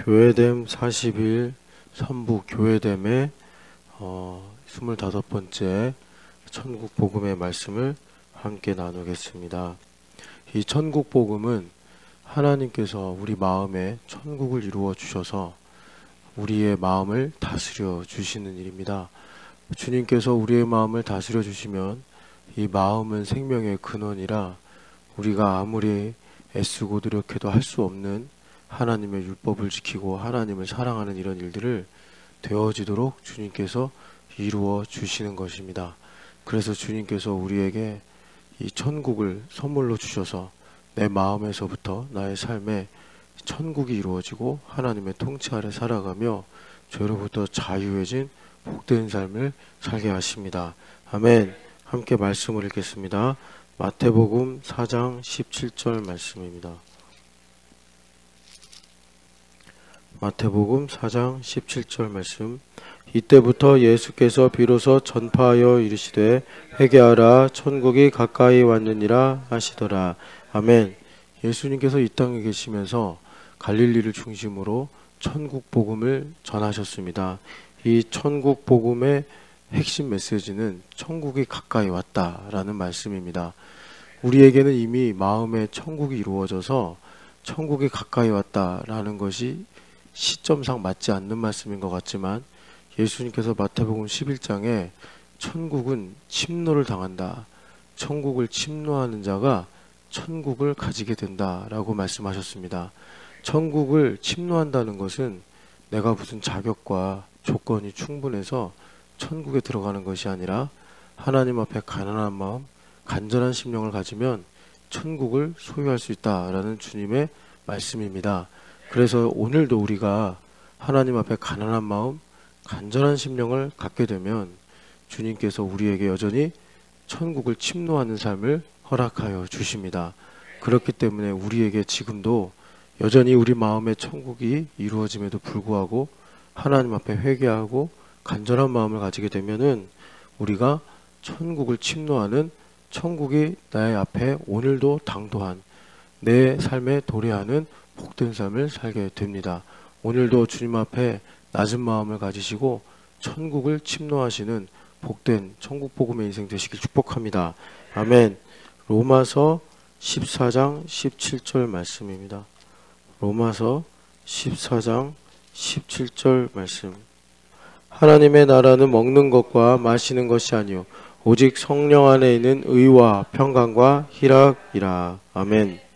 교회됨 40일 선부 교회됨의 25번째 천국 복음의 말씀을 함께 나누겠습니다. 이 천국 복음은 하나님께서 우리 마음에 천국을 이루어 주셔서 우리의 마음을 다스려 주시는 일입니다. 주님께서 우리의 마음을 다스려 주시면 이 마음은 생명의 근원이라 우리가 아무리 애쓰고 노력해도 할 수 없는 하나님의 율법을 지키고 하나님을 사랑하는 이런 일들을 되어지도록 주님께서 이루어 주시는 것입니다. 그래서 주님께서 우리에게 이 천국을 선물로 주셔서 내 마음에서부터 나의 삶에 천국이 이루어지고 하나님의 통치 아래 살아가며 죄로부터 자유해진 복된 삶을 살게 하십니다. 아멘. 함께 말씀을 읽겠습니다. 마태복음 4장 17절 말씀입니다. 마태복음 4장 17절 말씀. 이때부터 예수께서 비로소 전파하여 이르시되 회개하라 천국이 가까이 왔느니라 하시더라. 아멘. 예수님께서 이 땅에 계시면서 갈릴리를 중심으로 천국 복음을 전하셨습니다. 이 천국 복음의 핵심 메시지는 천국이 가까이 왔다라는 말씀입니다. 우리에게는 이미 마음에 천국이 이루어져서 천국이 가까이 왔다라는 것이 시점상 맞지 않는 말씀인 것 같지만 예수님께서 마태복음 11장에 천국은 침노를 당한다. 천국을 침노하는 자가 천국을 가지게 된다라고 말씀하셨습니다. 천국을 침노한다는 것은 내가 무슨 자격과 조건이 충분해서 천국에 들어가는 것이 아니라 하나님 앞에 가난한 마음, 간절한 심령을 가지면 천국을 소유할 수 있다라는 주님의 말씀입니다. 그래서 오늘도 우리가 하나님 앞에 가난한 마음, 간절한 심령을 갖게 되면 주님께서 우리에게 여전히 천국을 침노하는 삶을 허락하여 주십니다. 그렇기 때문에 우리에게 지금도 여전히 우리 마음의 천국이 이루어짐에도 불구하고 하나님 앞에 회개하고 간절한 마음을 가지게 되면은 우리가 천국을 침노하는 천국이 나의 앞에 오늘도 당도한 내 삶에 도래하는 복된 삶을 살게 됩니다. 오늘도 주님 앞에 낮은 마음을 가지시고 천국을 침노하시는 복된 천국 복음의 인생 되시길 축복합니다. 아멘. 로마서 14장 17절 말씀입니다. 로마서 14장 17절 말씀. 하나님의 나라는 먹는 것과 마시는 것이 아니요 오직 성령 안에 있는 의와 평강과 희락이라. 아멘.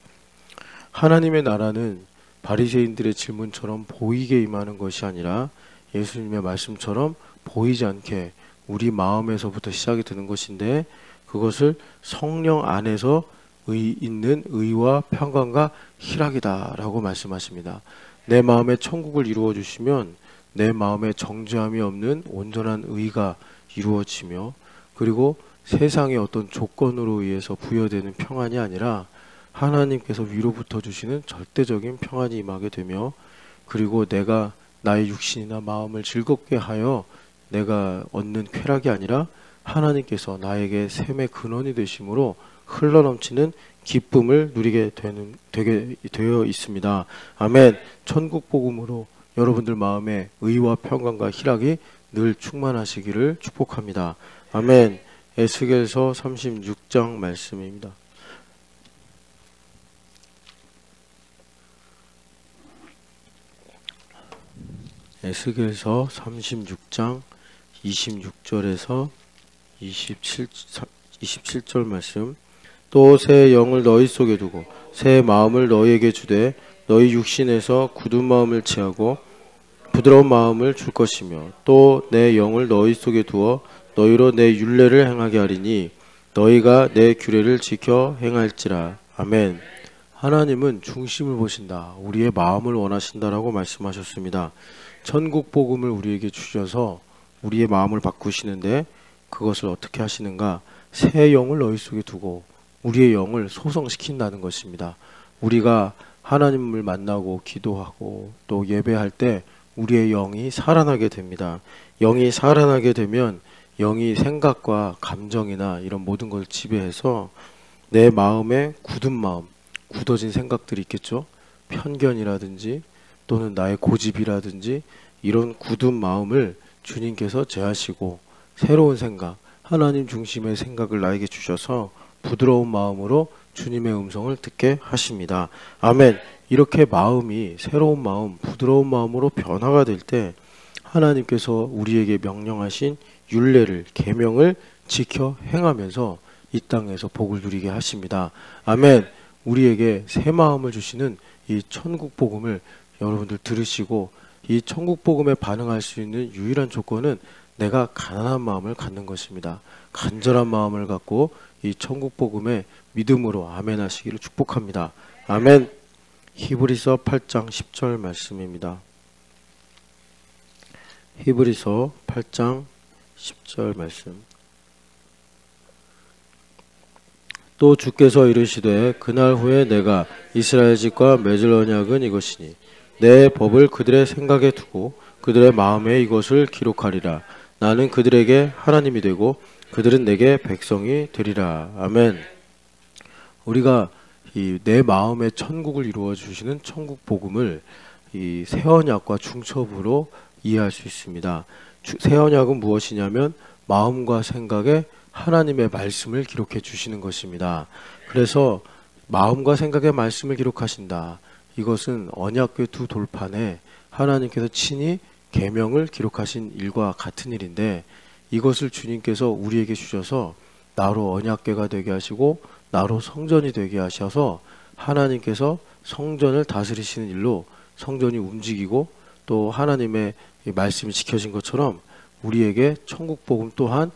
하나님의 나라는 바리새인들의 질문처럼 보이게 임하는 것이 아니라 예수님의 말씀처럼 보이지 않게 우리 마음에서부터 시작이 되는 것인데 그것을 성령 안에서 있는 의와 평강과 희락이다 라고 말씀하십니다. 내 마음에 천국을 이루어 주시면 내 마음에 정죄함이 없는 온전한 의가 이루어지며 그리고 세상의 어떤 조건으로 의해서 부여되는 평안이 아니라 하나님께서 위로부터 주시는 절대적인 평안이 임하게 되며 그리고 내가 나의 육신이나 마음을 즐겁게 하여 내가 얻는 쾌락이 아니라 하나님께서 나에게 샘의 근원이 되심으로 흘러넘치는 기쁨을 누리게 되어 있습니다. 아멘. 천국 복음으로 여러분들 마음에 의와 평강과 희락이 늘 충만하시기를 축복합니다. 아멘. 에스겔서 36장 말씀입니다. 에스겔서 36장 26절에서 27절 말씀. 또 새 영을 너희 속에 두고 새 마음을 너희에게 주되 너희 육신에서 굳은 마음을 취하고 부드러운 마음을 줄 것이며 또 내 영을 너희 속에 두어 너희로 내 율례를 행하게 하리니 너희가 내 규례를 지켜 행할지라. 아멘. 하나님은 중심을 보신다. 우리의 마음을 원하신다라고 말씀하셨습니다. 천국 복음을 우리에게 주셔서 우리의 마음을 바꾸시는데 그것을 어떻게 하시는가? 새 영을 너희 속에 두고 우리의 영을 소성시킨다는 것입니다. 우리가 하나님을 만나고 기도하고 또 예배할 때 우리의 영이 살아나게 됩니다. 영이 살아나게 되면 영이 생각과 감정이나 이런 모든 걸 지배해서 내 마음에 굳은 마음, 굳어진 생각들이 있겠죠. 편견이라든지 또는 나의 고집이라든지 이런 굳은 마음을 주님께서 제하시고 새로운 생각, 하나님 중심의 생각을 나에게 주셔서 부드러운 마음으로 주님의 음성을 듣게 하십니다. 아멘. 이렇게 마음이 새로운 마음, 부드러운 마음으로 변화가 될 때 하나님께서 우리에게 명령하신 율례를, 계명을 지켜 행하면서 이 땅에서 복을 누리게 하십니다. 아멘. 우리에게 새 마음을 주시는 이 천국 복음을 여러분들 들으시고 이 천국 복음에 반응할 수 있는 유일한 조건은 내가 가난한 마음을 갖는 것입니다. 간절한 마음을 갖고 이 천국 복음에 믿음으로 아멘 하시기를 축복합니다. 아멘. 히브리서 8장 10절 말씀입니다. 히브리서 8장 10절 말씀. 또 주께서 이르시되 그날 후에 내가 이스라엘 집과 맺을 언약은 이것이니 내 법을 그들의 생각에 두고 그들의 마음에 이것을 기록하리라. 나는 그들에게 하나님이 되고 그들은 내게 백성이 되리라. 아멘. 우리가 이 내 마음의 천국을 이루어 주시는 천국 복음을 이 새 언약과 중첩으로 이해할 수 있습니다. 새 언약은 무엇이냐면 마음과 생각에 하나님의 말씀을 기록해 주시는 것입니다. 그래서 마음과 생각의 말씀을 기록하신다. 이것은 언약궤 두 돌판에 하나님께서 친히 계명을 기록하신 일과 같은 일인데 이것을 주님께서 우리에게 주셔서 나로 언약궤가 되게 하시고 나로 성전이 되게 하셔서 하나님께서 성전을 다스리시는 일로 성전이 움직이고 또 하나님의 말씀이 지켜진 것처럼 우리에게 천국 복음 또한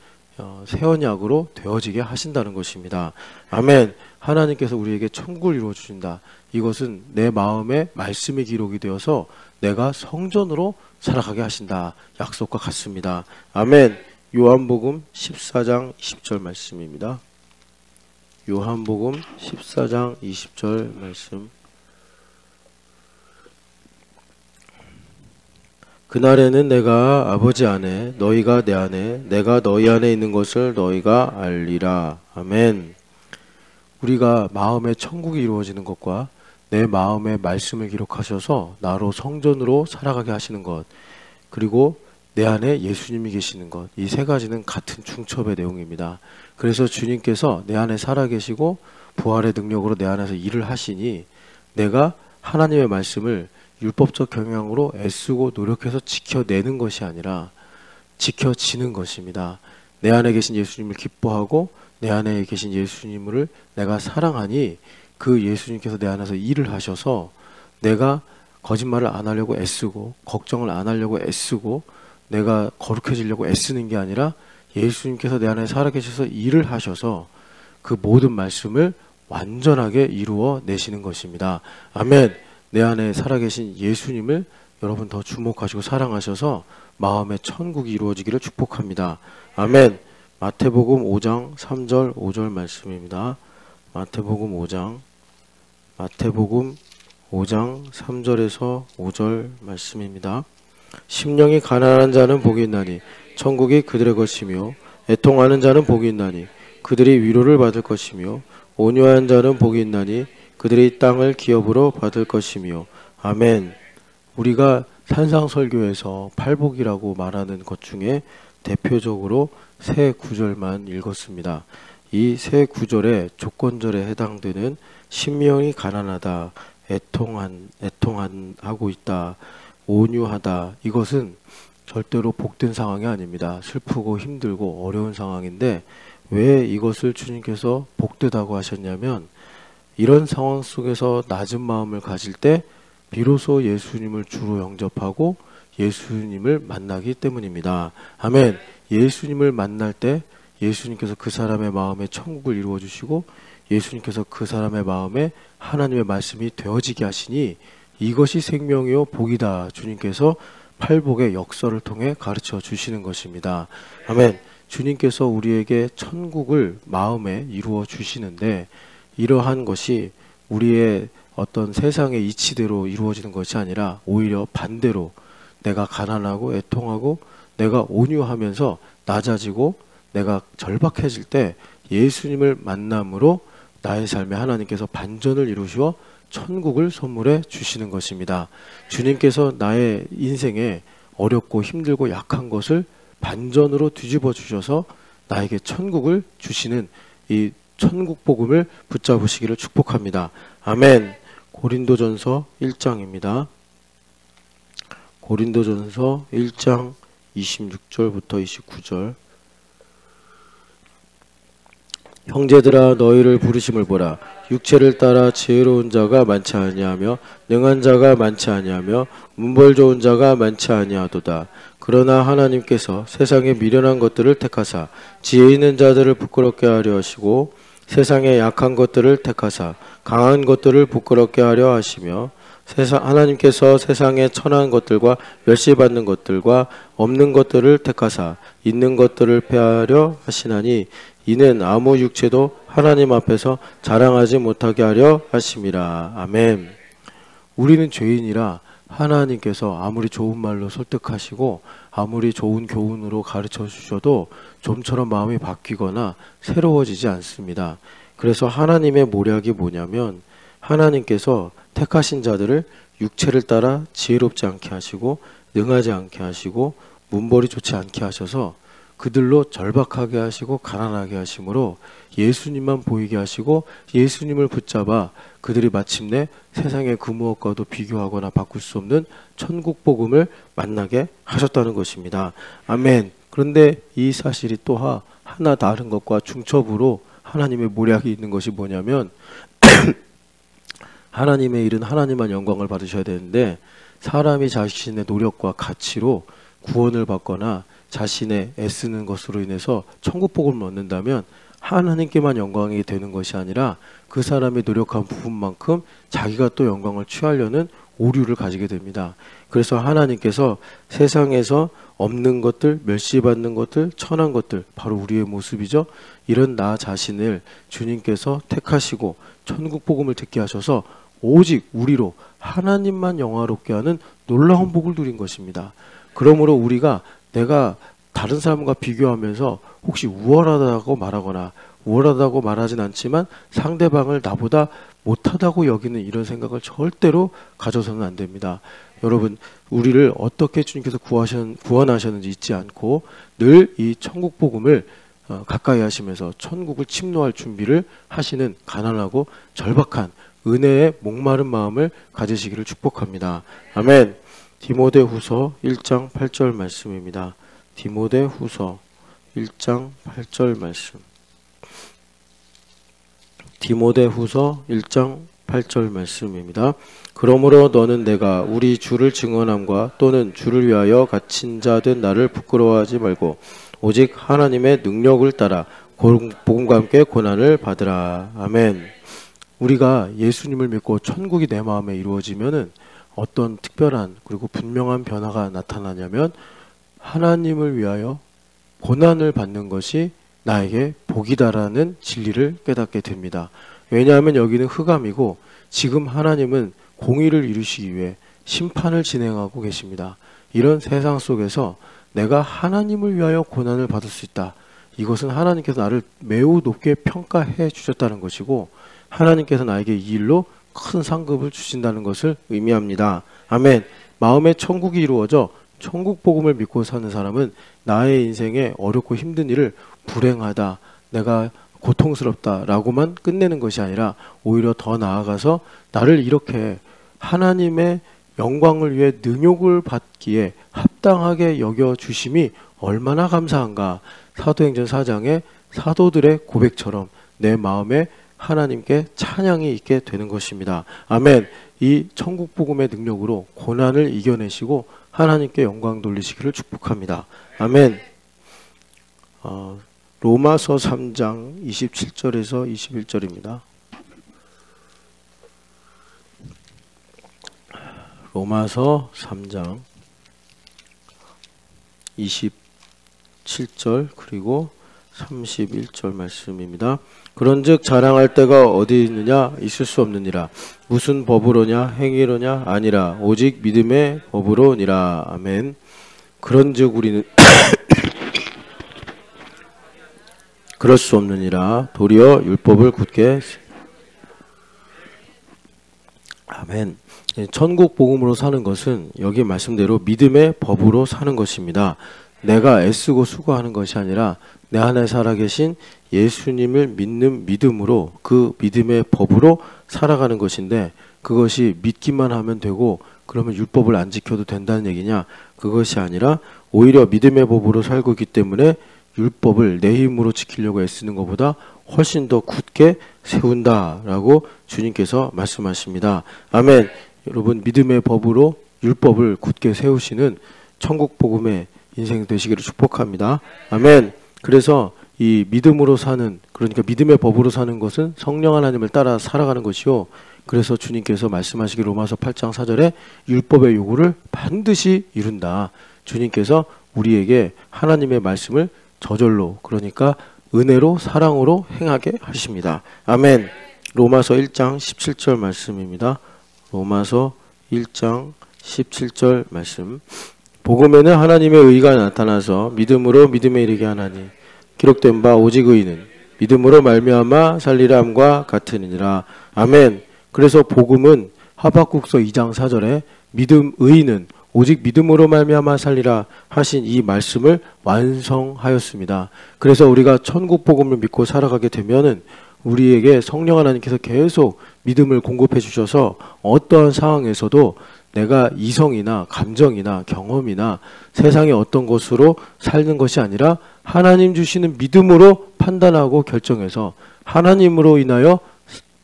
새 언약으로 되어지게 하신다는 것입니다. 아멘. 하나님께서 우리에게 천국을 이루어 주신다. 이것은 내 마음에 말씀이 기록이 되어서 내가 성전으로 살아가게 하신다. 약속과 같습니다. 아멘. 요한복음 14장 20절 말씀입니다. 요한복음 14장 20절 말씀. 그날에는 내가 아버지 안에 너희가 내 안에 내가 너희 안에 있는 것을 너희가 알리라. 아멘. 우리가 마음의 천국이 이루어지는 것과 내 마음의 말씀을 기록하셔서 나로 성전으로 살아가게 하시는 것, 그리고 내 안에 예수님이 계시는 것, 이 세 가지는 같은 중첩의 내용입니다. 그래서 주님께서 내 안에 살아계시고 부활의 능력으로 내 안에서 일을 하시니 내가 하나님의 말씀을 율법적 경향으로 애쓰고 노력해서 지켜내는 것이 아니라 지켜지는 것입니다. 내 안에 계신 예수님을 기뻐하고 내 안에 계신 예수님을 내가 사랑하니 그 예수님께서 내 안에서 일을 하셔서 내가 거짓말을 안 하려고 애쓰고 걱정을 안 하려고 애쓰고 내가 거룩해지려고 애쓰는 게 아니라 예수님께서 내 안에 살아계셔서 일을 하셔서 그 모든 말씀을 완전하게 이루어 내시는 것입니다. 아멘. 내 안에 살아계신 예수님을 여러분 더 주목하시고 사랑하셔서 마음의 천국이 이루어지기를 축복합니다. 아멘. 마태복음 5장 3절 5절 말씀입니다. 마태복음 5장 3절에서 5절 말씀입니다. 심령이 가난한 자는 복이 있나니 천국이 그들의 것이며 애통하는 자는 복이 있나니 그들이 위로를 받을 것이며 온유한 자는 복이 있나니 그들이 땅을 기업으로 받을 것이며. 아멘. 우리가 산상설교에서 팔복이라고 말하는 것 중에 대표적으로 세 구절만 읽었습니다. 이 세 구절의 조건절에 해당되는 심령이 가난하다, 애통하고 있다, 온유하다, 이것은 절대로 복된 상황이 아닙니다. 슬프고 힘들고 어려운 상황인데 왜 이것을 주님께서 복되다고 하셨냐면 이런 상황 속에서 낮은 마음을 가질 때 비로소 예수님을 주로 영접하고 예수님을 만나기 때문입니다. 아멘. 예수님을 만날 때 예수님께서 그 사람의 마음에 천국을 이루어 주시고 예수님께서 그 사람의 마음에 하나님의 말씀이 되어지게 하시니 이것이 생명이요 복이다. 주님께서 팔복의 역설을 통해 가르쳐 주시는 것입니다. 아멘. 주님께서 우리에게 천국을 마음에 이루어 주시는데 이러한 것이 우리의 어떤 세상의 이치대로 이루어지는 것이 아니라 오히려 반대로 내가 가난하고 애통하고 내가 온유하면서 낮아지고 내가 절박해질 때 예수님을 만남으로 나의 삶에 하나님께서 반전을 이루시어 천국을 선물해 주시는 것입니다. 주님께서 나의 인생에 어렵고 힘들고 약한 것을 반전으로 뒤집어 주셔서 나에게 천국을 주시는 이 천국 복음을 붙잡으시기를 축복합니다. 아멘. 고린도전서 1장입니다. 고린도전서 1장 26절부터 29절. 형제들아 너희를 부르심을 보라. 육체를 따라 지혜로운 자가 많지 아니하며 능한 자가 많지 아니하며 문벌 좋은 자가 많지 아니하도다. 그러나 하나님께서 세상의 미련한 것들을 택하사 지혜 있는 자들을 부끄럽게 하려 하시고 세상의 약한 것들을 택하사 강한 것들을 부끄럽게 하려 하시며 하나님께서 세상의 천한 것들과 멸시받는 것들과 없는 것들을 택하사 있는 것들을 폐하려 하시나니 이는 아무 육체도 하나님 앞에서 자랑하지 못하게 하려 하심이라. 아멘. 우리는 죄인이라 하나님께서 아무리 좋은 말로 설득하시고 아무리 좋은 교훈으로 가르쳐 주셔도 좀처럼 마음이 바뀌거나 새로워지지 않습니다. 그래서 하나님의 모략이 뭐냐면 하나님께서 택하신 자들을 육체를 따라 지혜롭지 않게 하시고 능하지 않게 하시고 문벌이 좋지 않게 하셔서 그들로 절박하게 하시고 가난하게 하심으로 예수님만 보이게 하시고 예수님을 붙잡아 그들이 마침내 세상의 그 무엇과도 비교하거나 바꿀 수 없는 천국 복음을 만나게 하셨다는 것입니다. 아멘. 그런데 이 사실이 또 하나 다른 것과 중첩으로 하나님의 모략이 있는 것이 뭐냐면 하나님의 일은 하나님만 영광을 받으셔야 되는데 사람이 자신의 노력과 가치로 구원을 받거나 자신의 애쓰는 것으로 인해서 천국 복음을 얻는다면 하나님께만 영광이 되는 것이 아니라 그 사람이 노력한 부분만큼 자기가 또 영광을 취하려는 오류를 가지게 됩니다. 그래서 하나님께서 세상에서 없는 것들, 멸시받는 것들, 천한 것들, 바로 우리의 모습이죠. 이런 나 자신을 주님께서 택하시고 천국 복음을 듣게 하셔서 오직 우리로 하나님만 영화롭게 하는 놀라운 복을 누린 것입니다. 그러므로 우리가 내가 다른 사람과 비교하면서 혹시 우월하다고 말하거나 우월하다고 말하진 않지만 상대방을 나보다 못하다고 여기는 이런 생각을 절대로 가져서는 안 됩니다. 여러분, 우리를 어떻게 주님께서 구원하셨는지 잊지 않고 늘 이 천국 복음을 가까이 하시면서 천국을 침노할 준비를 하시는 가난하고 절박한 은혜의 목마른 마음을 가지시기를 축복합니다. 아멘. 디모데후서 1장 8절 말씀입니다. 디모데후서 1장 8절 말씀. 디모데후서 1장 8절 말씀입니다. 그러므로 너는 내가 우리 주를 증언함과 또는 주를 위하여 갇힌 자된 나를 부끄러워하지 말고 오직 하나님의 능력을 따라 복음과 함께 고난을 받으라. 아멘. 우리가 예수님을 믿고 천국이 내 마음에 이루어지면은 어떤 특별한 그리고 분명한 변화가 나타나냐면 하나님을 위하여 고난을 받는 것이 나에게 복이다라는 진리를 깨닫게 됩니다. 왜냐하면 여기는 흑암이고 지금 하나님은 공의를 이루시기 위해 심판을 진행하고 계십니다. 이런 세상 속에서 내가 하나님을 위하여 고난을 받을 수 있다. 이것은 하나님께서 나를 매우 높게 평가해 주셨다는 것이고 하나님께서 나에게 이 일로 큰 상급을 주신다는 것을 의미합니다. 아멘. 마음의 천국이 이루어져 천국 복음을 믿고 사는 사람은 나의 인생에 어렵고 힘든 일을 불행하다, 내가 고통스럽다 라고만 끝내는 것이 아니라 오히려 더 나아가서 나를 이렇게 하나님의 영광을 위해 능욕을 받기에 합당하게 여겨주심이 얼마나 감사한가. 사도행전 4장의 사도들의 고백처럼 내 마음에 하나님께 찬양이 있게 되는 것입니다. 아멘. 이 천국 복음의 능력으로 고난을 이겨내시고 하나님께 영광 돌리시기를 축복합니다. 아멘. 로마서 3장 27절에서 21절입니다. 로마서 3장 27절 그리고 31절 말씀입니다. 그런즉 자랑할 때가 어디 있느냐? 있을 수 없느니라. 무슨 법으로냐? 행위로냐? 아니라 오직 믿음의 법으로니라. 아멘. 그런즉 우리는 그럴 수 없느니라. 도리어 율법을 굳게 아멘. 천국 복음으로 사는 것은 여기 말씀대로 믿음의 법으로 사는 것입니다. 내가 애쓰고 수고하는 것이 아니라 내 안에 살아계신 예수님을 믿는 믿음으로 그 믿음의 법으로 살아가는 것인데, 그것이 믿기만 하면 되고 그러면 율법을 안 지켜도 된다는 얘기냐? 그것이 아니라 오히려 믿음의 법으로 살고 있기 때문에 율법을 내 힘으로 지키려고 애쓰는 것보다 훨씬 더 굳게 세운다라고 주님께서 말씀하십니다. 아멘. 여러분, 믿음의 법으로 율법을 굳게 세우시는 천국 복음의 인생 되시기를 축복합니다. 아멘. 그래서 이 믿음으로 사는, 그러니까 믿음의 법으로 사는 것은 성령 하나님을 따라 살아가는 것이요, 그래서 주님께서 말씀하시기 로마서 8장 4절에 율법의 요구를 반드시 이룬다. 주님께서 우리에게 하나님의 말씀을 저절로, 그러니까 은혜로 사랑으로 행하게 하십니다. 아멘. 로마서 1장 17절 말씀입니다. 로마서 1장 17절 말씀. 복음에는 하나님의 의가 나타나서 믿음으로 믿음에 이르게 하나니 기록된 바 오직 의는 믿음으로 말미암아 살리라 함과 같으니라. 아멘. 그래서 복음은 하박국서 2장 4절에 믿음 의는 오직 믿음으로 말미암아 살리라 하신 이 말씀을 완성하였습니다. 그래서 우리가 천국 복음을 믿고 살아가게 되면은 우리에게 성령 하나님께서 계속 믿음을 공급해 주셔서 어떠한 상황에서도 내가 이성이나 감정이나 경험이나 세상의 어떤 것으로 살는 것이 아니라 하나님 주시는 믿음으로 판단하고 결정해서 하나님으로 인하여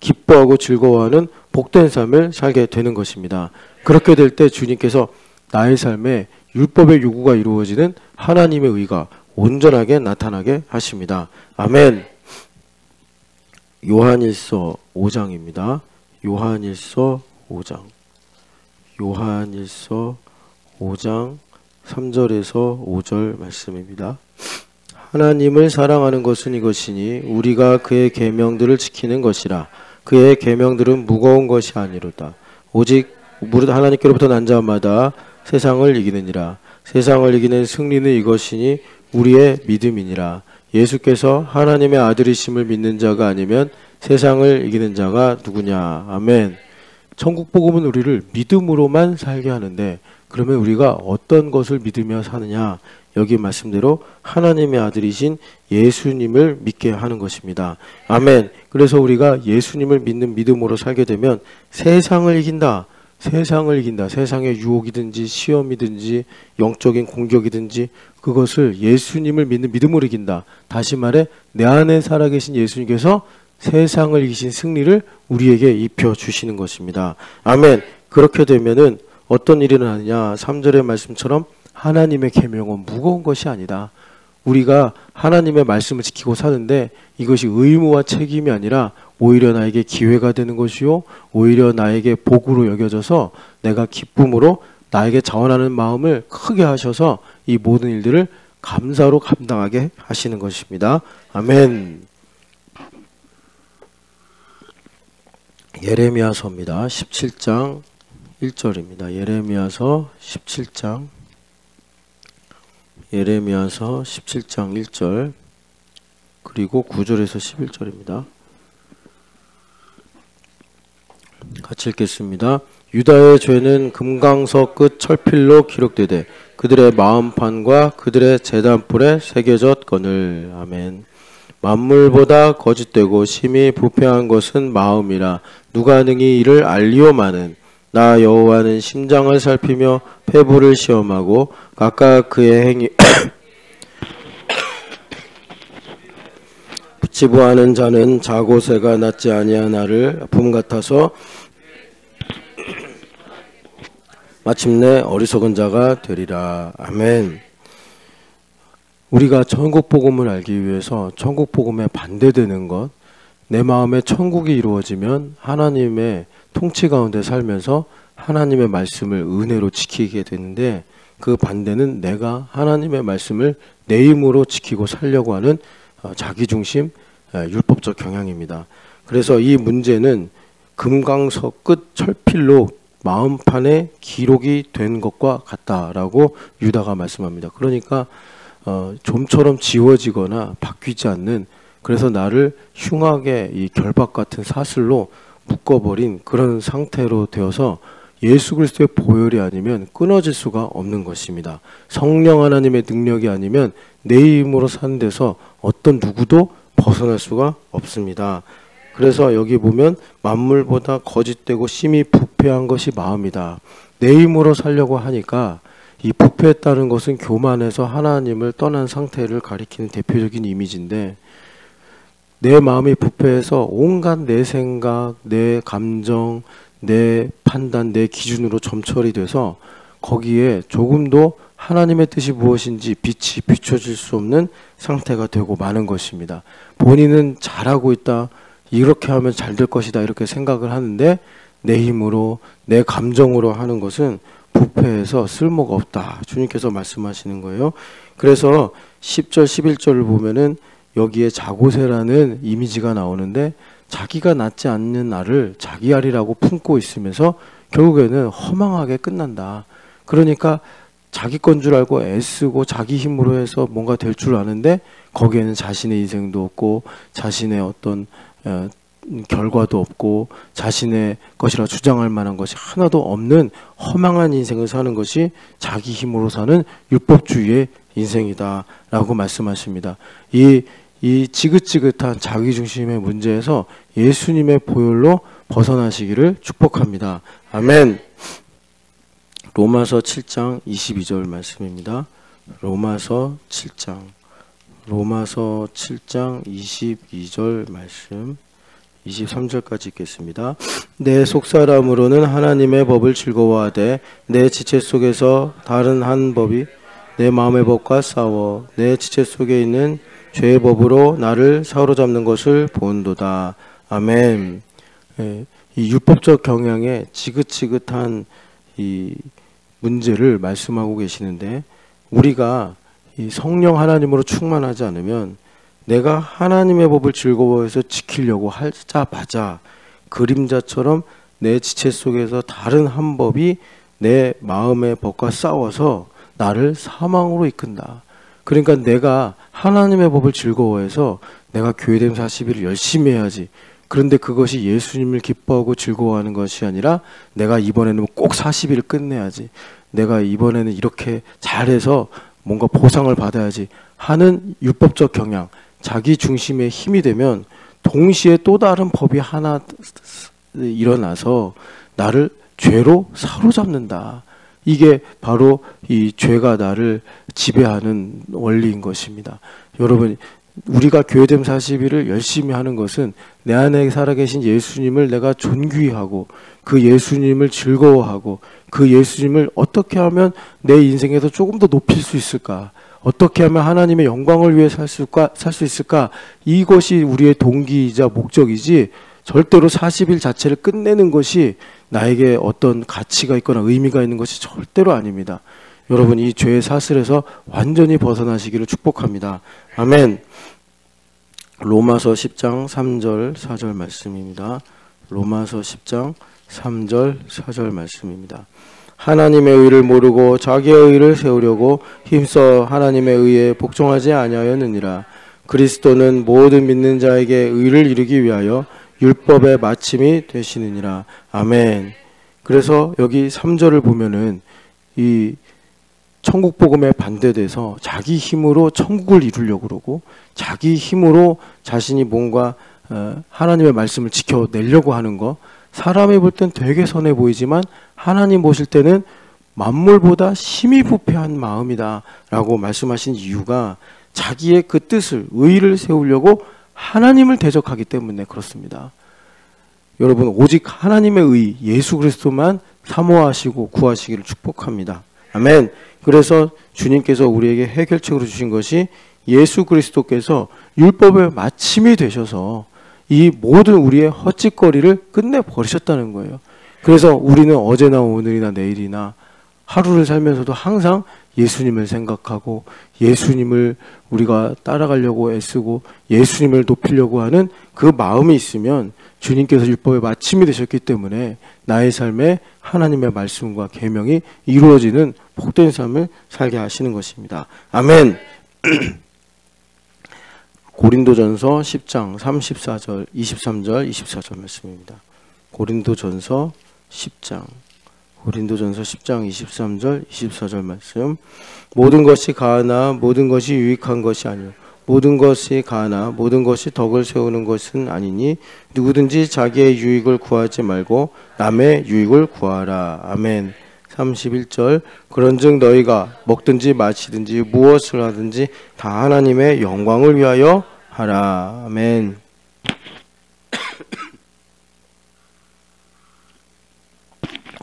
기뻐하고 즐거워하는 복된 삶을 살게 되는 것입니다. 그렇게 될 때 주님께서 나의 삶에 율법의 요구가 이루어지는 하나님의 의가 온전하게 나타나게 하십니다. 아멘. 요한일서 5장입니다. 요한일서 5장. 요한일서 5장 3절에서 5절 말씀입니다. 하나님을 사랑하는 것은 이것이니 우리가 그의 계명들을 지키는 것이라. 그의 계명들은 무거운 것이 아니로다. 오직 하나님께로부터 난 자마다 세상을 이기느니라. 세상을 이기는 승리는 이것이니 우리의 믿음이니라. 예수께서 하나님의 아들이심을 믿는 자가 아니면 세상을 이기는 자가 누구냐. 아멘. 천국 복음은 우리를 믿음으로만 살게 하는데, 그러면 우리가 어떤 것을 믿으며 사느냐? 여기 말씀대로 하나님의 아들이신 예수님을 믿게 하는 것입니다. 아멘. 그래서 우리가 예수님을 믿는 믿음으로 살게 되면 세상을 이긴다. 세상을 이긴다. 세상의 유혹이든지 시험이든지 영적인 공격이든지 그것을 예수님을 믿는 믿음으로 이긴다. 다시 말해 내 안에 살아계신 예수님께서 세상을 이기신 승리를 우리에게 입혀주시는 것입니다. 아멘. 그렇게 되면은 어떤 일이 일어나느냐. 3절의 말씀처럼 하나님의 계명은 무거운 것이 아니다. 우리가 하나님의 말씀을 지키고 사는데 이것이 의무와 책임이 아니라 오히려 나에게 기회가 되는 것이요, 오히려 나에게 복으로 여겨져서 내가 기쁨으로 나에게 자원하는 마음을 크게 하셔서 이 모든 일들을 감사로 감당하게 하시는 것입니다. 아멘. 예레미야서입니다. 17장 1절입니다. 예레미야서 17장 1절 그리고 9절에서 11절입니다. 같이 읽겠습니다. 유다의 죄는 금강석 끝 철필로 기록되되 그들의 마음판과 그들의 제단불에 새겨졌거늘. 아멘. 만물보다 거짓되고 심히 부패한 것은 마음이라. 누가 능히 이를 알리오마는. 나 여호와는 심장을 살피며 폐부를 시험하고 각각 그의 행위 지부하는 자는 자고새가 낫지 아니하나를 품 같아서 마침내 어리석은 자가 되리라. 아멘. 우리가 천국 복음을 알기 위해서 천국 복음에 반대되는 것, 내 마음에 천국이 이루어지면 하나님의 통치 가운데 살면서 하나님의 말씀을 은혜로 지키게 되는데, 그 반대는 내가 하나님의 말씀을 내 힘으로 지키고 살려고 하는 자기중심 율법적 경향입니다. 그래서 이 문제는 금강석 끝 철필로 마음판에 기록이 된 것과 같다라고 유다가 말씀합니다. 그러니까 좀처럼 지워지거나 바뀌지 않는, 그래서 나를 흉하게 이 결박 같은 사슬로 묶어버린 그런 상태로 되어서 예수 그리스도의 보혈이 아니면 끊어질 수가 없는 것입니다. 성령 하나님의 능력이 아니면 내 힘으로 사는 데서 어떤 누구도 벗어날 수가 없습니다. 그래서 여기 보면 만물보다 거짓되고 심히 부패한 것이 마음이다. 내 힘으로 살려고 하니까 이 부패했다는 것은 교만해서 하나님을 떠난 상태를 가리키는 대표적인 이미지인데, 내 마음이 부패해서 온갖 내 생각, 내 감정, 내 판단, 내 기준으로 점철이 돼서 거기에 조금도 하나님의 뜻이 무엇인지 빛이 비춰질 수 없는 상태가 되고 마는 것입니다. 본인은 잘하고 있다, 이렇게 하면 잘 될 것이다 이렇게 생각을 하는데 내 힘으로 내 감정으로 하는 것은 부패해서 쓸모가 없다, 주님께서 말씀하시는 거예요. 그래서 10절 11절을 보면은 여기에 자고새라는 이미지가 나오는데, 자기가 낳지 않는 알을 자기 알이라고 품고 있으면서 결국에는 허망하게 끝난다. 그러니까 자기 건 줄 알고 애쓰고 자기 힘으로 해서 뭔가 될 줄 아는데 거기에는 자신의 인생도 없고 자신의 어떤 결과도 없고 자신의 것이라 주장할 만한 것이 하나도 없는 허망한 인생을 사는 것이 자기 힘으로 사는 율법주의의 인생이다 라고 말씀하십니다. 이 지긋지긋한 자기중심의 문제에서 예수님의 보혈로 벗어나시기를 축복합니다. 아멘. 로마서 7장 22절 말씀입니다. 로마서 7장 22절 말씀 23절까지 읽겠습니다. 내 속사람으로는 하나님의 법을 즐거워하되 내 지체 속에서 다른 한 법이 내 마음의 법과 싸워 내 지체 속에 있는 죄의 법으로 나를 사로잡는 것을 본도다. 아멘. 이 율법적 경향의 지긋지긋한 이 문제를 말씀하고 계시는데, 우리가 이 성령 하나님으로 충만하지 않으면 내가 하나님의 법을 즐거워해서 지키려고 하자마자 그림자처럼 내 지체 속에서 다른 한 법이 내 마음의 법과 싸워서 나를 사망으로 이끈다. 그러니까 내가 하나님의 법을 즐거워해서 내가 교회됨 40일을 열심히 해야지. 그런데 그것이 예수님을 기뻐하고 즐거워하는 것이 아니라 내가 이번에는 꼭 40일을 끝내야지, 내가 이번에는 이렇게 잘해서 뭔가 보상을 받아야지 하는 율법적 경향, 자기 중심의 힘이 되면 동시에 또 다른 법이 하나 일어나서 나를 죄로 사로잡는다. 이게 바로 이 죄가 나를 지배하는 원리인 것입니다. 여러분, 우리가 교회됨 40일을 열심히 하는 것은 내 안에 살아계신 예수님을 내가 존귀히 하고 그 예수님을 즐거워하고 그 예수님을 어떻게 하면 내 인생에서 조금 더 높일 수 있을까, 어떻게 하면 하나님의 영광을 위해 살 수 있을까, 이것이 우리의 동기이자 목적이지 절대로 40일 자체를 끝내는 것이 나에게 어떤 가치가 있거나 의미가 있는 것이 절대로 아닙니다. 여러분, 이 죄의 사슬에서 완전히 벗어나시기를 축복합니다. 아멘. 로마서 10장 3절 4절 말씀입니다. 로마서 10장 3절 4절 말씀입니다. 하나님의 의를 모르고 자기의 의를 세우려고 힘써 하나님의 의에 복종하지 아니하였느니라. 그리스도는 모든 믿는 자에게 의를 이루기 위하여 율법의 마침이 되시느니라. 아멘. 그래서 여기 3절을 보면은 이 천국 복음에 반대돼서 자기 힘으로 천국을 이루려고 그러고 자기 힘으로 자신이 뭔가 하나님의 말씀을 지켜내려고 하는 거, 사람이 볼 땐 되게 선해 보이지만 하나님 보실 때는 만물보다 심히 부패한 마음이다 라고 말씀하신 이유가 자기의 그 뜻을, 의의를 세우려고 하나님을 대적하기 때문에 그렇습니다. 여러분, 오직 하나님의 의, 예수 그리스도만 사모하시고 구하시기를 축복합니다. 아멘. 그래서 주님께서 우리에게 해결책으로 주신 것이 예수 그리스도께서 율법의 마침이 되셔서 이 모든 우리의 헛짓거리를 끝내버리셨다는 거예요. 그래서 우리는 어제나 오늘이나 내일이나 하루를 살면서도 항상 예수님을 생각하고 예수님을 우리가 따라가려고 애쓰고 예수님을 높이려고 하는 그 마음이 있으면 주님께서 율법의 마침이 되셨기 때문에 나의 삶에 하나님의 말씀과 계명이 이루어지는 복된 삶을 살게 하시는 것입니다. 아멘. 고린도전서 10장 34절, 23절, 24절 말씀입니다. 고린도전서 10장 23절 24절 말씀. 모든 것이 가하나 모든 것이 유익한 것이 아니요 모든 것이 가하나 모든 것이 덕을 세우는 것은 아니니 누구든지 자기의 유익을 구하지 말고 남의 유익을 구하라. 아멘. 31절. 그런즉 너희가 먹든지 마시든지 무엇을 하든지 다 하나님의 영광을 위하여 하라. 아멘.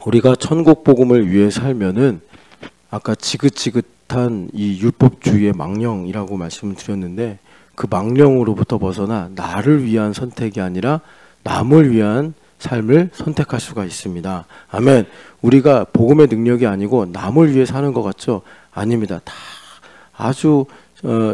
우리가 천국 복음을 위해 살면은 아까 지긋지긋한 이 율법주의의 망령이라고 말씀을 드렸는데, 그 망령으로부터 벗어나 나를 위한 선택이 아니라 남을 위한 삶을 선택할 수가 있습니다. 아멘. 우리가 복음의 능력이 아니고 남을 위해 사는 것 같죠? 아닙니다. 다 아주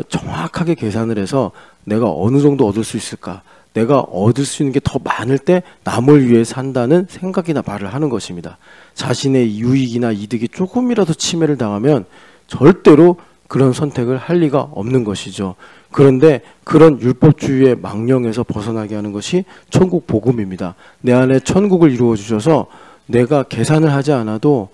정확하게 계산을 해서 내가 어느 정도 얻을 수 있을까, 내가 얻을 수 있는 게 더 많을 때 남을 위해 산다는 생각이나 말을 하는 것입니다. 자신의 유익이나 이득이 조금이라도 침해를 당하면 절대로 그런 선택을 할 리가 없는 것이죠. 그런데 그런 율법주의의 망령에서 벗어나게 하는 것이 천국 복음입니다. 내 안에 천국을 이루어 주셔서 내가 계산을 하지 않아도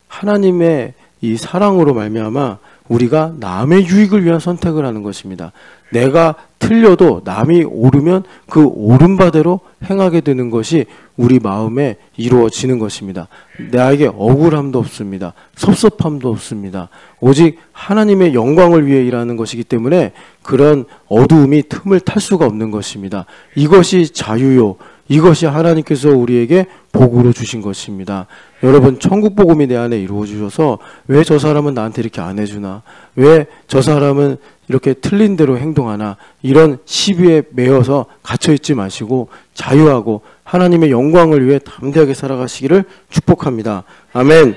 하나님의 이 사랑으로 말미암아 우리가 남의 유익을 위한 선택을 하는 것입니다. 내가 틀려도 남이 옳으면 그 옳은 바대로 행하게 되는 것이 우리 마음에 이루어지는 것입니다. 나에게 억울함도 없습니다. 섭섭함도 없습니다. 오직 하나님의 영광을 위해 일하는 것이기 때문에 그런 어두움이 틈을 탈 수가 없는 것입니다. 이것이 자유요, 이것이 하나님께서 우리에게 복으로 주신 것입니다. 여러분, 천국 복음이 내 안에 이루어 주셔서 왜 저 사람은 나한테 이렇게 안 해주나, 왜 저 사람은 이렇게 틀린 대로 행동하나, 이런 시비에 매여서 갇혀있지 마시고 자유하고 하나님의 영광을 위해 담대하게 살아가시기를 축복합니다. 아멘.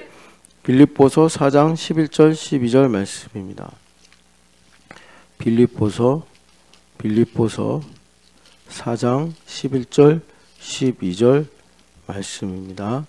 빌립보서 4장 11절 12절 말씀입니다. 빌립보서 4장 11절 12절 말씀입니다.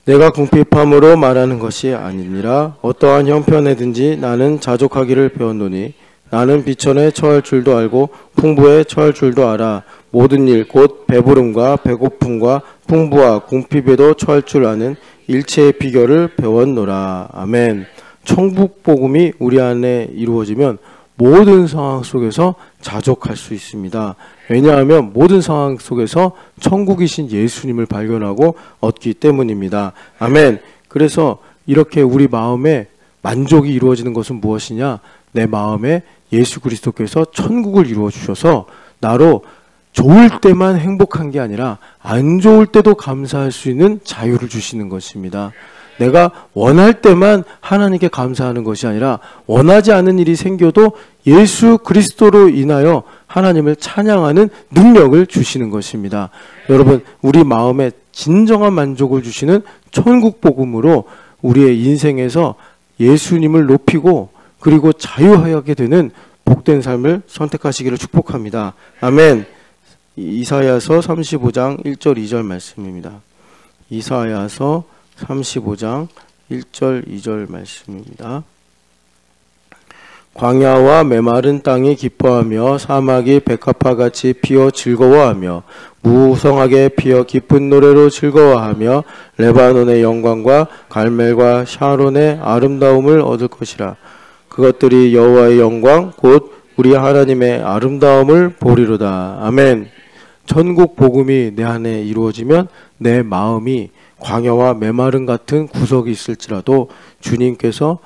내가 궁핍함으로 말하는 것이 아니니라. 어떠한 형편에든지 나는 자족하기를 배웠노니 나는 비천에 처할 줄도 알고 풍부에 처할 줄도 알아. 모든 일 곧 배부름과 배고픔과 풍부와 궁핍에도 처할 줄 아는 일체의 비결을 배웠노라. 아멘. 천국 복음이 우리 안에 이루어지면 모든 상황 속에서 자족할 수 있습니다. 왜냐하면 모든 상황 속에서 천국이신 예수님을 발견하고 얻기 때문입니다. 아멘. 그래서 이렇게 우리 마음에 만족이 이루어지는 것은 무엇이냐? 내 마음에 예수 그리스도께서 천국을 이루어 주셔서 나로 좋을 때만 행복한 게 아니라 안 좋을 때도 감사할 수 있는 자유를 주시는 것입니다. 내가 원할 때만 하나님께 감사하는 것이 아니라 원하지 않은 일이 생겨도 예수 그리스도로 인하여 하나님을 찬양하는 능력을 주시는 것입니다. 여러분, 우리 마음에 진정한 만족을 주시는 천국 복음으로 우리의 인생에서 예수님을 높이고 그리고 자유하게 되는 복된 삶을 선택하시기를 축복합니다. 아멘. 이사야서 35장 1절 2절 말씀입니다. 이사야서 35장 1절 2절 말씀입니다. 광야와 메마른 땅이 기뻐하며 사막이 백합화같이 피어 즐거워하며 무성하게 피어 기쁜 노래로 즐거워하며 레바논의 영광과 갈멜과 샤론의 아름다움을 얻을 것이라. 그것들이 여호와의 영광 곧 우리 하나님의 아름다움을 보리로다. 아멘. 천국 복음이 내 안에 이루어지면 내 마음이 광야와 메마른 같은 구석이 있을지라도 주님께서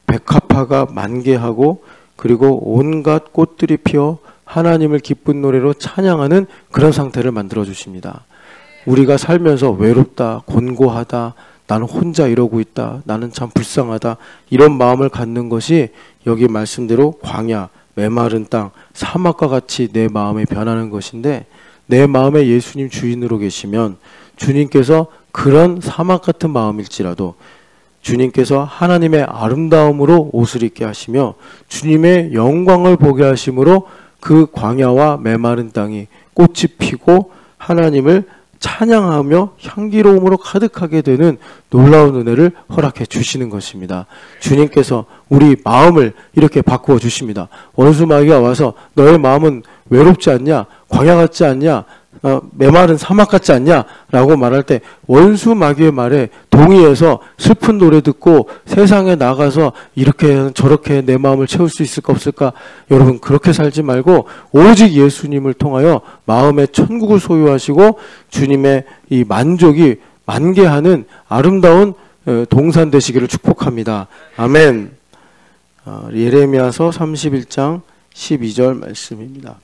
백합화가 만개하고 그리고 온갖 꽃들이 피어 하나님을 기쁜 노래로 찬양하는 그런 상태를 만들어 주십니다. 우리가 살면서 외롭다, 곤고하다, 나는 혼자 이러고 있다, 나는 참 불쌍하다, 이런 마음을 갖는 것이 여기 말씀대로 광야, 메마른 땅, 사막과 같이 내 마음에 변하는 것인데, 내 마음에 예수님 주인으로 계시면 주님께서 그런 사막 같은 마음일지라도 주님께서 하나님의 아름다움으로 옷을 입게 하시며 주님의 영광을 보게 하심으로 그 광야와 메마른 땅이 꽃이 피고 하나님을 찬양하며 향기로움으로 가득하게 되는 놀라운 은혜를 허락해 주시는 것입니다. 주님께서 우리 마음을 이렇게 바꾸어 주십니다. 원수 마귀가 와서 너의 마음은 외롭지 않냐? 광야 같지 않냐? 메마른 사막 같지 않냐? 라고 말할 때 원수 마귀의 말에 동의해서 슬픈 노래 듣고 세상에 나가서 이렇게 저렇게 내 마음을 채울 수 있을까 없을까? 여러분 그렇게 살지 말고 오직 예수님을 통하여 마음의 천국을 소유하시고 주님의 이 만족이 만개하는 아름다운 동산 되시기를 축복합니다. 아멘. 예레미야서 31장 12절 말씀입니다.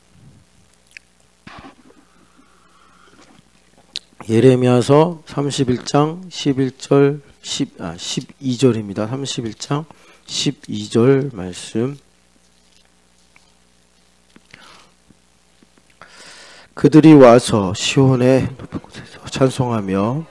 예레미야서 31장 11절 12절입니다. 31장 12절 말씀. 그들이 와서 시온의 높은 곳에서 찬송하며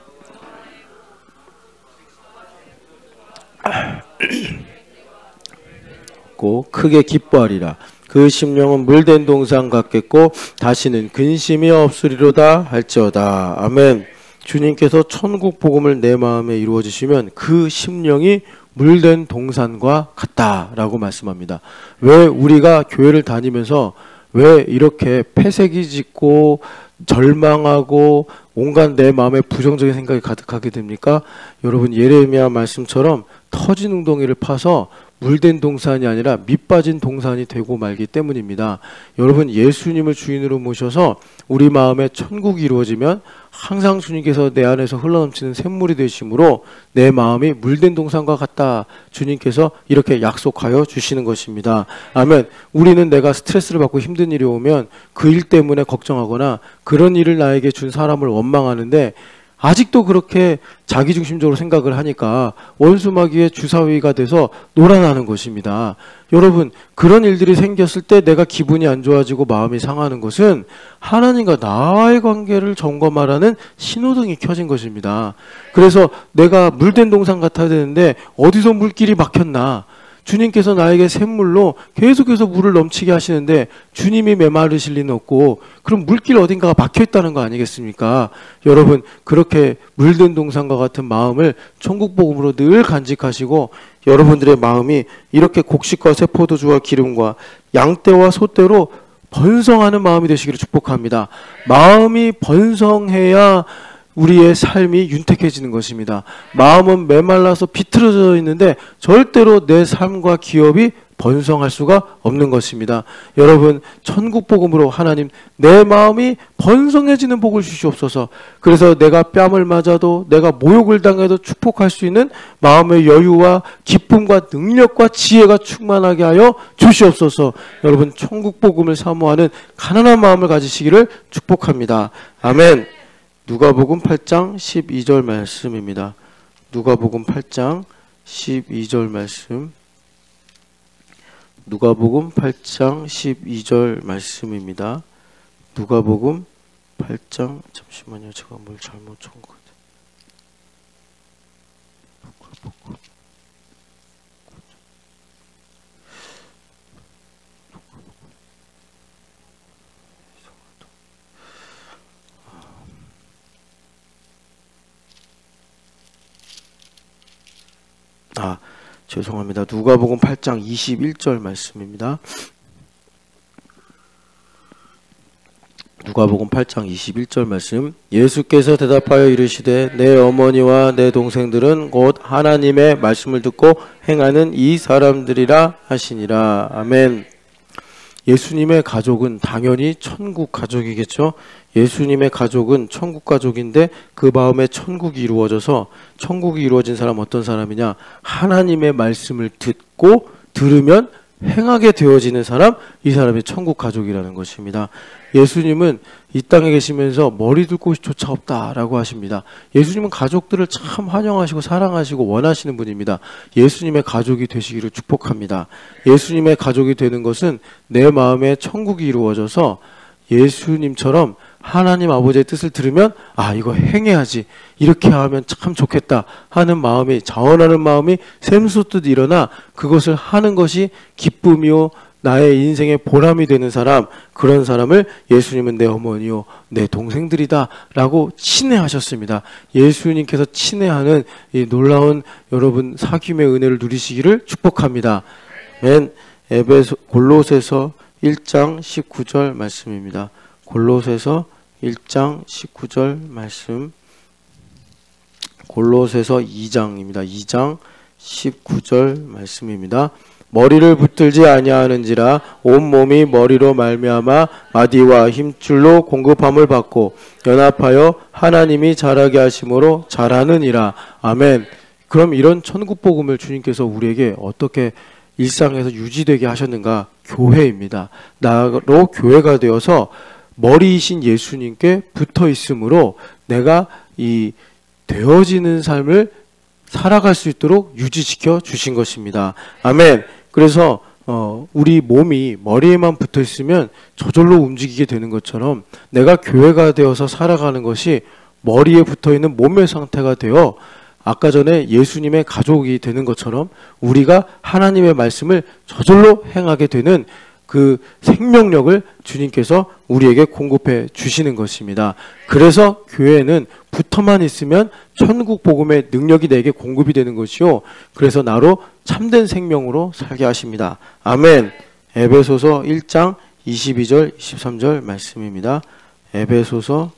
크게 기뻐하리라. 그 심령은 물된 동산 같겠고 다시는 근심이 없으리로다 할지어다. 아멘. 주님께서 천국 복음을 내 마음에 이루어 주시면 그 심령이 물된 동산과 같다라고 말씀합니다. 왜 우리가 교회를 다니면서 왜 이렇게 폐색이 짙고 절망하고 온갖 내 마음에 부정적인 생각이 가득하게 됩니까? 여러분 예레미야 말씀처럼 터진 웅덩이를 파서 물된 동산이 아니라 밑빠진 동산이 되고 말기 때문입니다. 여러분 예수님을 주인으로 모셔서 우리 마음에 천국이 이루어지면 항상 주님께서 내 안에서 흘러넘치는 샘물이 되심으로 내 마음이 물된 동산과 같다. 주님께서 이렇게 약속하여 주시는 것입니다. 아멘. 우리는 내가 스트레스를 받고 힘든 일이 오면 그 일 때문에 걱정하거나 그런 일을 나에게 준 사람을 원망하는데 아직도 그렇게 자기중심적으로 생각을 하니까 원수마귀의 주사위가 돼서 놀아나는 것입니다. 여러분 그런 일들이 생겼을 때 내가 기분이 안 좋아지고 마음이 상하는 것은 하나님과 나의 관계를 점검하라는 신호등이 켜진 것입니다. 그래서 내가 물된 동산 같아야 되는데 어디서 물길이 막혔나? 주님께서 나에게 샘물로 계속해서 물을 넘치게 하시는데 주님이 메마르실 리는 없고 그럼 물길 어딘가가 막혀있다는 거 아니겠습니까? 여러분 그렇게 물든 동산과 같은 마음을 천국 복음으로 늘 간직하시고 여러분들의 마음이 이렇게 곡식과 새포도주와 기름과 양떼와 소떼로 번성하는 마음이 되시기를 축복합니다. 마음이 번성해야 우리의 삶이 윤택해지는 것입니다. 마음은 메말라서 비틀어져 있는데 절대로 내 삶과 기업이 번성할 수가 없는 것입니다. 여러분 천국 복음으로 하나님 내 마음이 번성해지는 복을 주시옵소서. 그래서 내가 뺨을 맞아도 내가 모욕을 당해도 축복할 수 있는 마음의 여유와 기쁨과 능력과 지혜가 충만하게 하여 주시옵소서. 여러분 천국 복음을 사모하는 가난한 마음을 가지시기를 축복합니다. 아멘. 누가복음 8장 12절 말씀입니다. 누가복음 8장 12절 말씀. 누가복음 8장 12절 말씀입니다. 누가복음 8장 잠시만요. 제가 뭘 잘못 적은 것 같아요. 죄송합니다. 누가복음 8장 21절 말씀입니다. 누가복음 8장 21절 말씀. 예수께서 대답하여 이르시되 내 어머니와 내 동생들은 곧 하나님의 말씀을 듣고 행하는 이 사람들이라 하시니라. 아멘. 예수님의 가족은 당연히 천국 가족이겠죠. 예수님의 가족은 천국 가족인데 그 마음에 천국이 이루어져서 천국이 이루어진 사람 어떤 사람이냐? 하나님의 말씀을 듣고 들으면 행하게 되어지는 사람, 이 사람이 천국 가족이라는 것입니다. 예수님은 이 땅에 계시면서 머리 둘 곳조차 없다라고 하십니다. 예수님은 가족들을 참 환영하시고 사랑하시고 원하시는 분입니다. 예수님의 가족이 되시기를 축복합니다. 예수님의 가족이 되는 것은 내 마음에 천국이 이루어져서 예수님처럼 하나님 아버지의 뜻을 들으면 이거 행해야지, 이렇게 하면 참 좋겠다 하는 마음이, 자원하는 마음이 샘솟듯 일어나 그것을 하는 것이 기쁨이요 나의 인생의 보람이 되는 사람, 그런 사람을 예수님은 내 어머니요 내 동생들이다 라고 친애하셨습니다. 예수님께서 친애하는 이 놀라운 여러분 사귐의 은혜를 누리시기를 축복합니다. 골로새서 1장 19절 말씀입니다. 골로새서 1장 19절 말씀, 골로새서 2장입니다. 2장 19절 말씀입니다. 머리를 붙들지 아니하는지라 온 몸이 머리로 말미암아 마디와 힘줄로 공급함을 받고 연합하여 하나님이 자라게 하심으로 자라느니라. 아멘. 그럼 이런 천국 복음을 주님께서 우리에게 어떻게 일상에서 유지되게 하셨는가? 교회입니다. 나로 교회가 되어서 머리이신 예수님께 붙어 있으므로 내가 이 되어지는 삶을 살아갈 수 있도록 유지시켜 주신 것입니다. 아멘. 그래서 우리 몸이 머리에만 붙어 있으면 저절로 움직이게 되는 것처럼 내가 교회가 되어서 살아가는 것이 머리에 붙어 있는 몸의 상태가 되어 아까 전에 예수님의 가족이 되는 것처럼 우리가 하나님의 말씀을 저절로 행하게 되는 그 생명력을 주님께서 우리에게 공급해 주시는 것입니다. 그래서 교회는 붙어만 있으면 천국 복음의 능력이 내게 공급이 되는 것이요, 그래서 나로 참된 생명으로 살게 하십니다. 아멘. 에베소서 1장 22절 23절 말씀입니다. 에베소서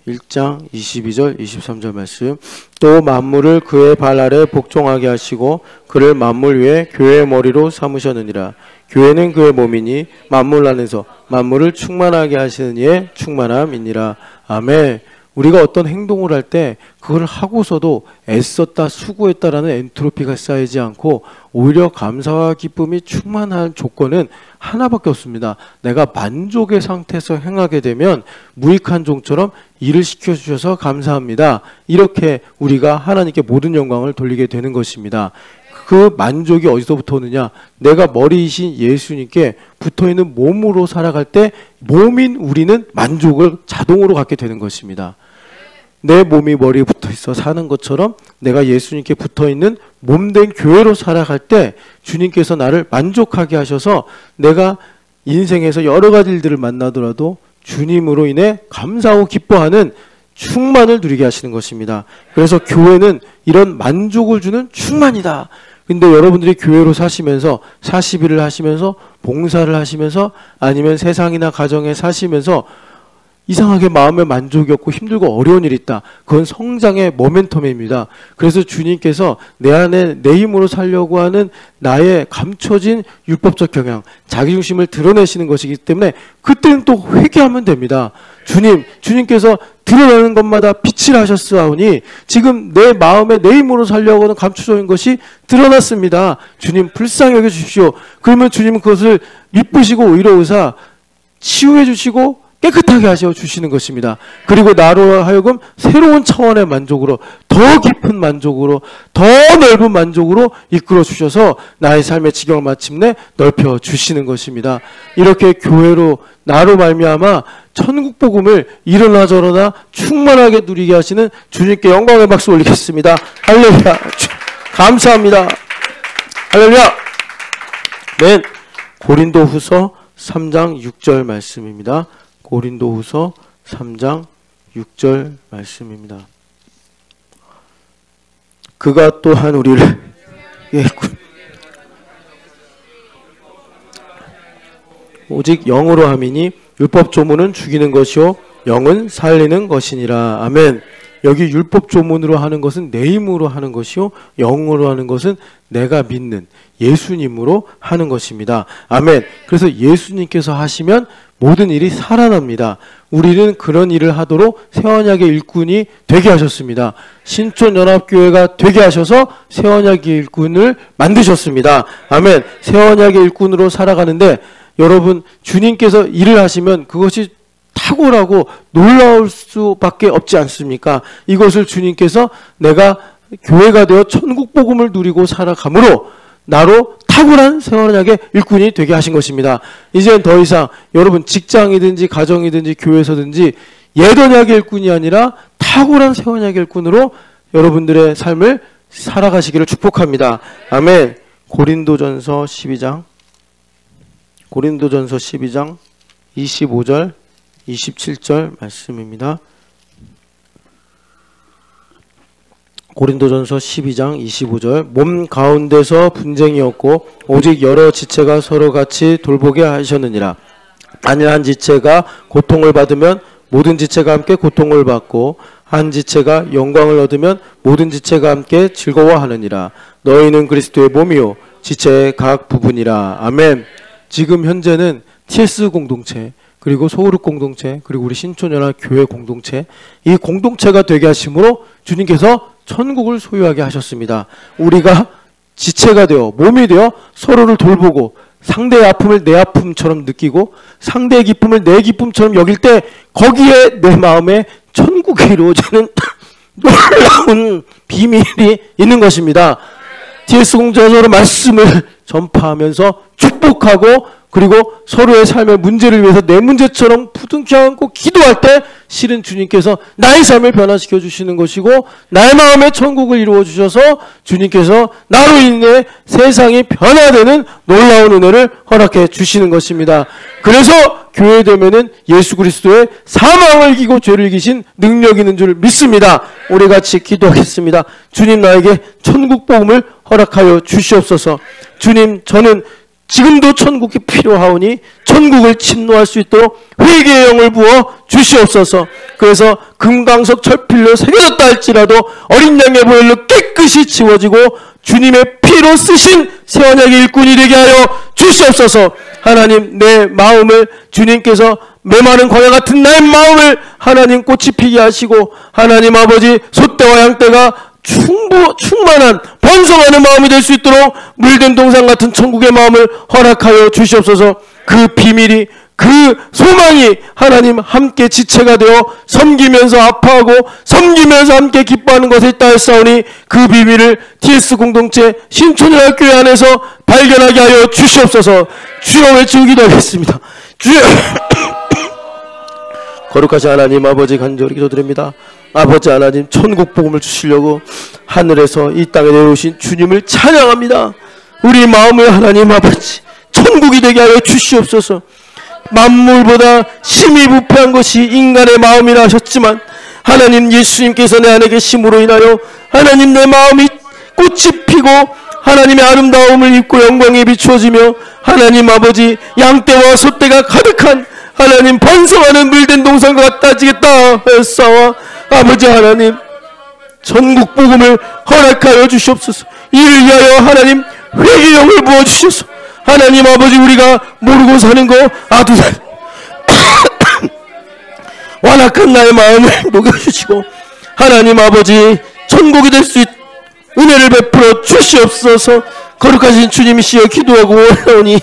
1장 22절 23절 말씀. 또 만물을 그의 발 아래 복종하게 하시고 그를 만물 위에 교회의 머리로 삼으셨느니라. 교회는 그의 몸이니 만물 안에서 만물을 충만하게 하시는 이의 충만함이니라. 아멘. 우리가 어떤 행동을 할 때 그걸 하고서도 애썼다 수고했다라는 엔트로피가 쌓이지 않고 오히려 감사와 기쁨이 충만한 조건은 하나밖에 없습니다. 내가 만족의 상태에서 행하게 되면 무익한 종처럼 일을 시켜주셔서 감사합니다. 이렇게 우리가 하나님께 모든 영광을 돌리게 되는 것입니다. 그 만족이 어디서부터 오느냐? 내가 머리이신 예수님께 붙어있는 몸으로 살아갈 때 몸인 우리는 만족을 자동으로 갖게 되는 것입니다. 내 몸이 머리에 붙어있어 사는 것처럼 내가 예수님께 붙어있는 몸된 교회로 살아갈 때 주님께서 나를 만족하게 하셔서 내가 인생에서 여러 가지 일들을 만나더라도 주님으로 인해 감사하고 기뻐하는 충만을 누리게 하시는 것입니다. 그래서 교회는 이런 만족을 주는 충만이다. 근데 여러분들이 교회로 사시면서 40일을 하시면서 봉사를 하시면서 아니면 세상이나 가정에 사시면서 이상하게 마음에 만족이 없고 힘들고 어려운 일이 있다. 그건 성장의 모멘텀입니다. 그래서 주님께서 내 안에 내 힘으로 살려고 하는 나의 감춰진 율법적 경향, 자기중심을 드러내시는 것이기 때문에 그때는 또 회개하면 됩니다. 주님께서 드러나는 것마다 빛을 하셨사오니 지금 내 마음에 내 힘으로 살려고 하는 감춰져 있는 것이 드러났습니다. 주님 불쌍히 여겨주십시오. 그러면 주님은 그것을 이쁘시고 의로우사 치유해 주시고 깨끗하게 하셔 주시는 것입니다. 그리고 나로 하여금 새로운 차원의 만족으로, 더 깊은 만족으로, 더 넓은 만족으로 이끌어 주셔서 나의 삶의 지경을 마침내 넓혀 주시는 것입니다. 이렇게 교회로 나로 말미암아 천국 복음을 이러나 저러나 충만하게 누리게 하시는 주님께 영광의 박수 올리겠습니다. 할렐루야. 감사합니다. 할렐루야. 네. 고린도후서 3장 6절 말씀입니다. 고린도후서 3장 6절 말씀입니다. 그가 또한 우리를 오직 영으로 함이니 율법 조문은 죽이는 것이요 영은 살리는 것이니라. 아멘. 여기 율법 조문으로 하는 것은 내 힘으로 하는 것이요 영으로 하는 것은 내가 믿는 예수님으로 하는 것입니다. 아멘. 그래서 예수님께서 하시면 모든 일이 살아납니다. 우리는 그런 일을 하도록 새언약의 일꾼이 되게 하셨습니다. 신촌연합교회가 되게 하셔서 새언약의 일꾼을 만드셨습니다. 아멘. 새언약의 일꾼으로 살아가는데 여러분 주님께서 일을 하시면 그것이 탁월하고 놀라울 수밖에 없지 않습니까? 이것을 주님께서 내가 교회가 되어 천국 복음을 누리고 살아가므로 나로 탁월한 새언약의 일꾼이 되게 하신 것입니다. 이제는 더 이상 여러분 직장이든지 가정이든지 교회에서든지 옛 언약의 일꾼이 아니라 탁월한 새언약의 일꾼으로 여러분들의 삶을 살아가시기를 축복합니다. 아멘. 고린도전서 12장 25절 27절 말씀입니다. 고린도전서 12장 25절. 몸 가운데서 분쟁이 없고 오직 여러 지체가 서로 같이 돌보게 하셨느니라. 아니 한 지체가 고통을 받으면 모든 지체가 함께 고통을 받고 한 지체가 영광을 얻으면 모든 지체가 함께 즐거워하느니라. 너희는 그리스도의 몸이요 지체의 각 부분이라. 아멘. 지금 현재는 TS 공동체 그리고 소그룹 공동체 그리고 우리 신촌연합 교회 공동체 이 공동체가 되게 하심으로 주님께서 천국을 소유하게 하셨습니다. 우리가 지체가 되어 몸이 되어 서로를 돌보고 상대의 아픔을 내 아픔처럼 느끼고 상대의 기쁨을 내 기쁨처럼 여길 때 거기에 내 마음에 천국이 이루어지는 놀라운 비밀이 있는 것입니다. TS 공동체로 말씀을 전파하면서 축복하고 그리고 서로의 삶의 문제를 위해서 내 문제처럼 부둥켜 안고 기도할 때 실은 주님께서 나의 삶을 변화시켜 주시는 것이고 나의 마음에 천국을 이루어 주셔서 주님께서 나로 인해 세상이 변화되는 놀라운 은혜를 허락해 주시는 것입니다. 그래서 교회 되면은 예수 그리스도의 사망을 이기고 죄를 이기신 능력이 있는 줄 믿습니다. 우리 같이 기도하겠습니다. 주님 나에게 천국 복음을 허락하여 주시옵소서. 주님 저는 지금도 천국이 필요하오니 천국을 침노할 수 있도록 회개의 영을 부어 주시옵소서. 그래서 금강석 철필로 새겨졌다 할지라도 어린 양의 보혈로 깨끗이 지워지고 주님의 피로 쓰신 새 언약의 일꾼이 되게 하여 주시옵소서. 하나님 내 마음을 주님께서 메마른 광야 같은 나의 마음을 하나님 꽃이 피게 하시고 하나님 아버지 소떼와 양떼가 충만한 번성하는 마음이 될 수 있도록 물된 동산 같은 천국의 마음을 허락하여 주시옵소서. 그 비밀이 그 소망이 하나님 함께 지체가 되어 섬기면서 아파하고 섬기면서 함께 기뻐하는 것에 있다 했사오니 그 비밀을 TS 공동체 신촌연합교회 안에서 발견하게 하여 주시옵소서. 주여 외치고 기도하겠습니다. 주여 거룩하신 하나님 아버지 간절히 기도드립니다. 아버지 하나님 천국 복음을 주시려고 하늘에서 이 땅에 내려오신 주님을 찬양합니다. 우리 마음을 하나님 아버지 천국이 되게 하여 주시옵소서. 만물보다 심히 부패한 것이 인간의 마음이라 하셨지만 하나님 예수님께서 내 안에 계심으로 인하여 하나님 내 마음이 꽃이 피고 하나님의 아름다움을 입고 영광에 비추어지며 하나님 아버지 양떼와 소떼가 가득한 하나님 번성하는 물된 동산과 같아지겠다 했사와 아버지 하나님 천국 복음을 허락하여 주시옵소서. 이를 위하여 하나님 회개의 영을 부어주셔서 하나님 아버지 우리가 모르고 사는 거 아두살 완악한 나의 마음을 녹여주시고 하나님 아버지 천국이 될 수 있 은혜를 베풀어 주시옵소서. 거룩하신 주님이시여 기도하고 오라오니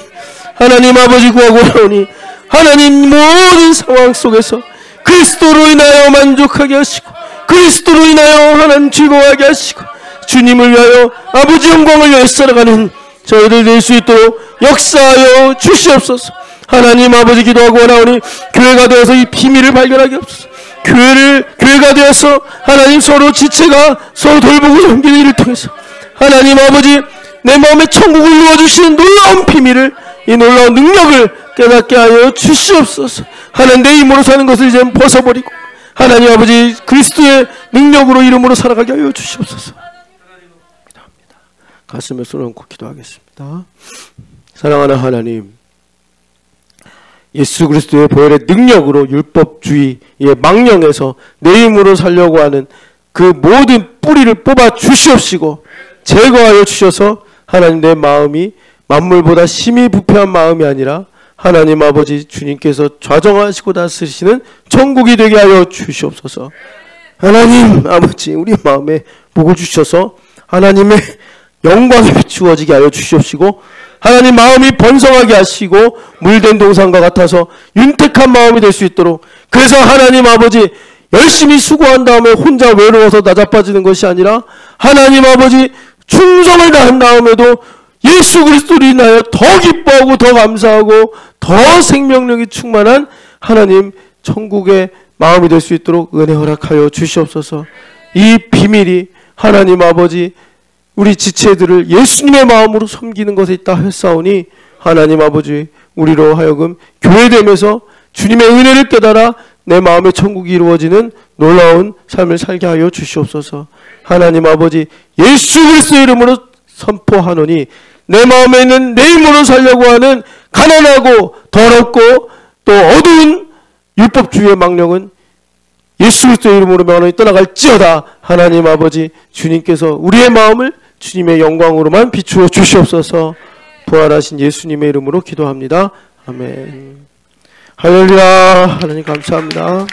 하나님 아버지 구하고 오라오니 하나님 모든 상황 속에서 그리스도로 인하여 만족하게 하시고 그리스도로 인하여 하나님 즐거워하게 하시고 주님을 위하여 아버지 영광을 위하여 살아가는 저희들 될 수 있도록 역사하여 주시옵소서. 하나님 아버지 기도하고 원하오니 교회가 되어서 이 비밀을 발견하게 없소서. 교회가 되어서 하나님 서로 지체가 서로 돌보고 섬기는 일을 통해서 하나님 아버지 내 마음에 천국을 이루어주시는 놀라운 비밀을 이 놀라운 능력을 깨닫게 하여 주시옵소서. 하나님 내 힘으로 사는 것을 이제 벗어버리고 하나님 아버지 그리스도의 능력으로 이름으로 살아가게 하여 주시옵소서. 기도합니다. 가슴에 손을 얹고 기도하겠습니다. 사랑하는 하나님 예수 그리스도의 보혈의 능력으로 율법주의의 망령에서 내 힘으로 살려고 하는 그 모든 뿌리를 뽑아 주시옵시고 제거하여 주셔서 하나님 내 마음이 만물보다 심히 부패한 마음이 아니라 하나님 아버지 주님께서 좌정하시고 다스리시는 천국이 되게 하여 주시옵소서. 하나님 아버지 우리 마음에 복을 주셔서 하나님의 영광에 비추어지게 하여 주시옵시고 하나님 마음이 번성하게 하시고 물된 동산과 같아서 윤택한 마음이 될 수 있도록 그래서 하나님 아버지 열심히 수고한 다음에 혼자 외로워서 나자빠지는 것이 아니라 하나님 아버지 충성을 다한 다음에도 예수 그리스도로 인하여 더 기뻐하고 더 감사하고 더 생명력이 충만한 하나님 천국의 마음이 될 수 있도록 은혜 허락하여 주시옵소서. 이 비밀이 하나님 아버지 우리 지체들을 예수님의 마음으로 섬기는 것에 있다 했사오니 하나님 아버지 우리로 하여금 교회됨에서 주님의 은혜를 깨달아 내 마음의 천국이 이루어지는 놀라운 삶을 살게 하여 주시옵소서. 하나님 아버지 예수 그리스도의 이름으로 선포하노니 내 마음에 있는 내 힘으로 살려고 하는 가난하고 더럽고 또 어두운 율법주의의 망령은 예수 그리스도의 이름으로 명하노니 떠나갈지어다. 하나님 아버지, 주님께서 우리의 마음을 주님의 영광으로만 비추어 주시옵소서. 부활하신 예수님의 이름으로 기도합니다. 아멘. 할렐루야. 하나님 감사합니다.